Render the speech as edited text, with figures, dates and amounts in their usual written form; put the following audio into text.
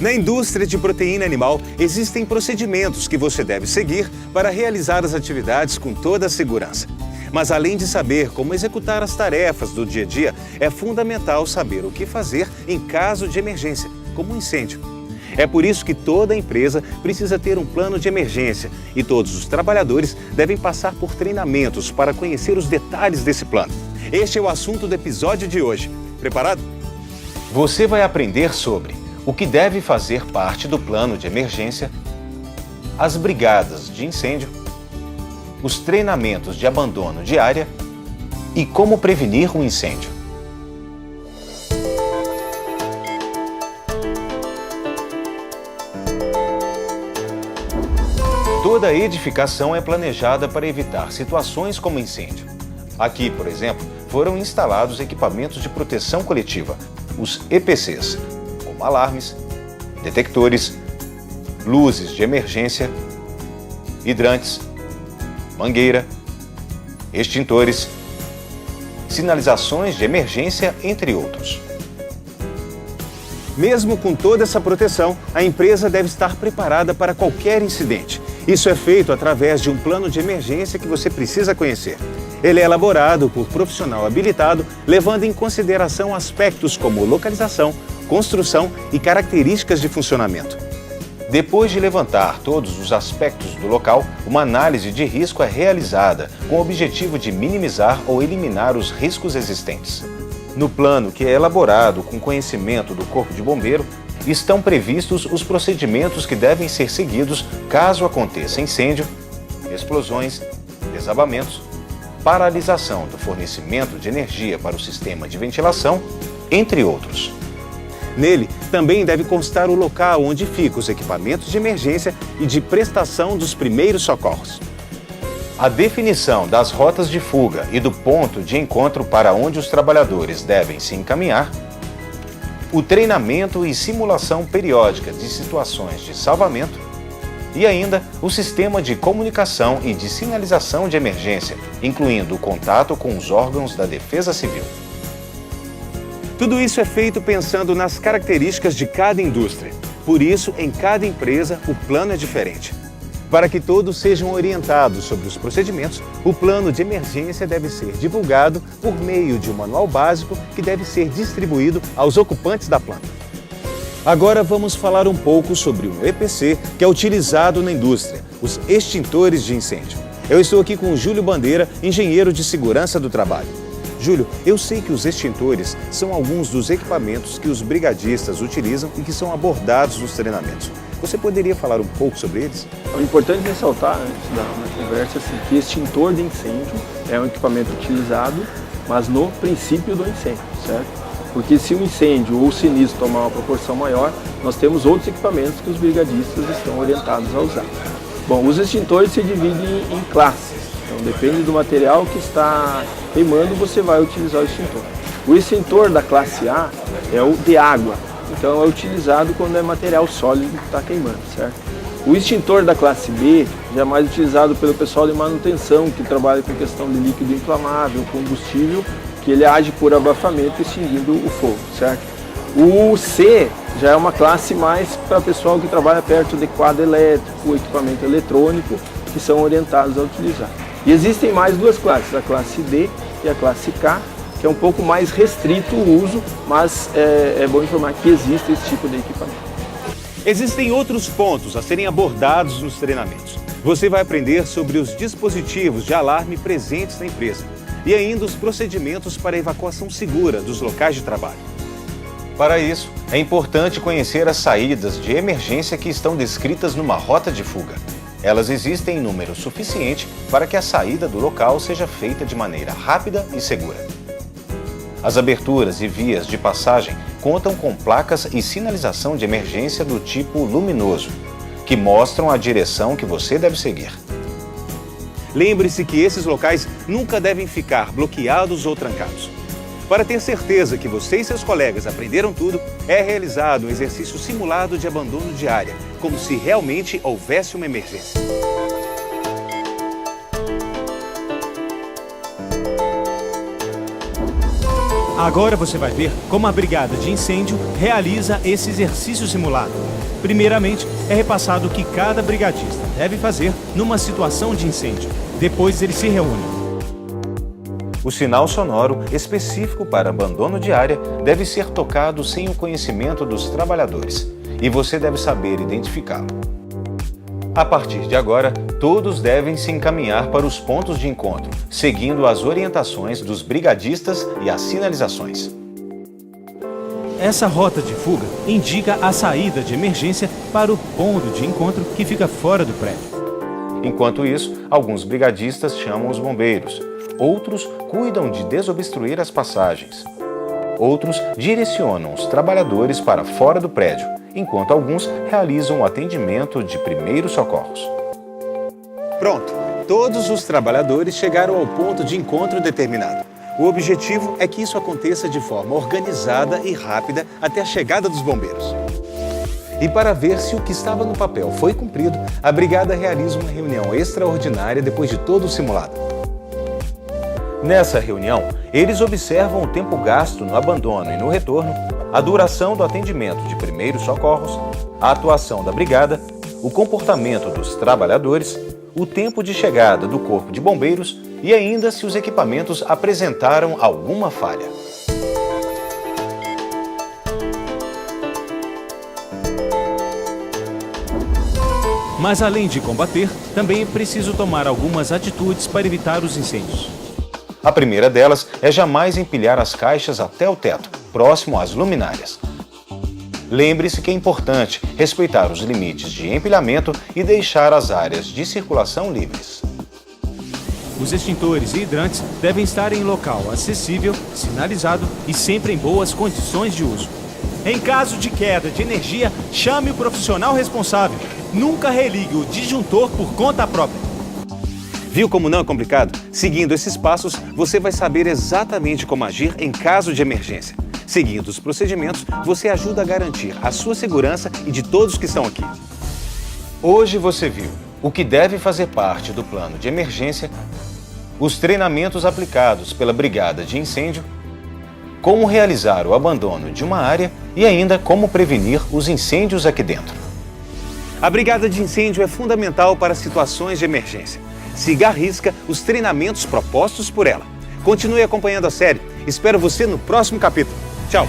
Na indústria de proteína animal, existem procedimentos que você deve seguir para realizar as atividades com toda a segurança. Mas além de saber como executar as tarefas do dia a dia, é fundamental saber o que fazer em caso de emergência, como um incêndio. É por isso que toda empresa precisa ter um plano de emergência e todos os trabalhadores devem passar por treinamentos para conhecer os detalhes desse plano. Este é o assunto do episódio de hoje. Preparado? Você vai aprender sobre o que deve fazer parte do plano de emergência, as brigadas de incêndio, os treinamentos de abandono de área e como prevenir um incêndio. Toda edificação é planejada para evitar situações como incêndio. Aqui, por exemplo, foram instalados equipamentos de proteção coletiva, os EPCs, como alarmes, detectores, luzes de emergência, hidrantes, mangueira, extintores, sinalizações de emergência, entre outros. Mesmo com toda essa proteção, a empresa deve estar preparada para qualquer incidente. Isso é feito através de um plano de emergência que você precisa conhecer. Ele é elaborado por profissional habilitado, levando em consideração aspectos como localização, construção e características de funcionamento. Depois de levantar todos os aspectos do local, uma análise de risco é realizada com o objetivo de minimizar ou eliminar os riscos existentes. No plano, que é elaborado com conhecimento do Corpo de Bombeiro, estão previstos os procedimentos que devem ser seguidos caso aconteça incêndio, explosões, desabamentos, paralisação do fornecimento de energia para o sistema de ventilação, entre outros. Nele, também deve constar o local onde ficam os equipamentos de emergência e de prestação dos primeiros socorros. A definição das rotas de fuga e do ponto de encontro para onde os trabalhadores devem se encaminhar, o treinamento e simulação periódica de situações de salvamento e ainda o sistema de comunicação e de sinalização de emergência, incluindo o contato com os órgãos da Defesa Civil. Tudo isso é feito pensando nas características de cada indústria. Por isso, em cada empresa, o plano é diferente. Para que todos sejam orientados sobre os procedimentos, o plano de emergência deve ser divulgado por meio de um manual básico que deve ser distribuído aos ocupantes da planta. Agora vamos falar um pouco sobre um EPC que é utilizado na indústria, os extintores de incêndio. Eu estou aqui com o Júlio Bandeira, engenheiro de segurança do trabalho. Júlio, eu sei que os extintores são alguns dos equipamentos que os brigadistas utilizam e que são abordados nos treinamentos. Você poderia falar um pouco sobre eles? É importante ressaltar, antes da conversa, assim, que extintor de incêndio é um equipamento utilizado, mas no princípio do incêndio, certo? Porque se o incêndio ou o sinistro tomar uma proporção maior, nós temos outros equipamentos que os brigadistas estão orientados a usar. Bom, os extintores se dividem em classes, então depende do material que está queimando, você vai utilizar o extintor. O extintor da classe A é o de água. Então é utilizado quando é material sólido que está queimando, certo? O extintor da classe B já é mais utilizado pelo pessoal de manutenção, que trabalha com questão de líquido inflamável, combustível, que ele age por abafamento extinguindo o fogo, certo? O C já é uma classe mais para pessoal que trabalha perto de quadro elétrico, equipamento eletrônico, que são orientados a utilizar. E existem mais duas classes, a classe D e a classe K, que é um pouco mais restrito o uso, mas é bom informar que existe esse tipo de equipamento. Existem outros pontos a serem abordados nos treinamentos. Você vai aprender sobre os dispositivos de alarme presentes na empresa e ainda os procedimentos para a evacuação segura dos locais de trabalho. Para isso, é importante conhecer as saídas de emergência que estão descritas numa rota de fuga. Elas existem em número suficiente para que a saída do local seja feita de maneira rápida e segura. As aberturas e vias de passagem contam com placas e sinalização de emergência do tipo luminoso, que mostram a direção que você deve seguir. Lembre-se que esses locais nunca devem ficar bloqueados ou trancados. Para ter certeza que você e seus colegas aprenderam tudo, é realizado um exercício simulado de abandono de área, como se realmente houvesse uma emergência. Agora você vai ver como a brigada de incêndio realiza esse exercício simulado. Primeiramente, é repassado o que cada brigadista deve fazer numa situação de incêndio. Depois, eles se reúnem. O sinal sonoro específico para abandono de área deve ser tocado sem o conhecimento dos trabalhadores e você deve saber identificá-lo. A partir de agora, todos devem se encaminhar para os pontos de encontro, seguindo as orientações dos brigadistas e as sinalizações. Essa rota de fuga indica a saída de emergência para o ponto de encontro que fica fora do prédio. Enquanto isso, alguns brigadistas chamam os bombeiros, outros cuidam de desobstruir as passagens. Outros direcionam os trabalhadores para fora do prédio, enquanto alguns realizam o atendimento de primeiros socorros. Pronto, todos os trabalhadores chegaram ao ponto de encontro determinado. O objetivo é que isso aconteça de forma organizada e rápida até a chegada dos bombeiros. E para ver se o que estava no papel foi cumprido, a brigada realiza uma reunião extraordinária depois de todo o simulado. Nessa reunião, eles observam o tempo gasto no abandono e no retorno, a duração do atendimento de primeiros socorros, a atuação da brigada, o comportamento dos trabalhadores, o tempo de chegada do corpo de bombeiros e ainda se os equipamentos apresentaram alguma falha. Mas além de combater, também é preciso tomar algumas atitudes para evitar os incêndios. A primeira delas é jamais empilhar as caixas até o teto, próximo às luminárias. Lembre-se que é importante respeitar os limites de empilhamento e deixar as áreas de circulação livres. Os extintores e hidrantes devem estar em local acessível, sinalizado e sempre em boas condições de uso. Em caso de queda de energia, chame o profissional responsável. Nunca religue o disjuntor por conta própria. Viu como não é complicado? Seguindo esses passos, você vai saber exatamente como agir em caso de emergência. Seguindo os procedimentos, você ajuda a garantir a sua segurança e de todos que estão aqui. Hoje você viu o que deve fazer parte do plano de emergência, os treinamentos aplicados pela Brigada de Incêndio, como realizar o abandono de uma área e ainda como prevenir os incêndios aqui dentro. A Brigada de Incêndio é fundamental para situações de emergência. Siga à risca os treinamentos propostos por ela. Continue acompanhando a série. Espero você no próximo capítulo. Tchau!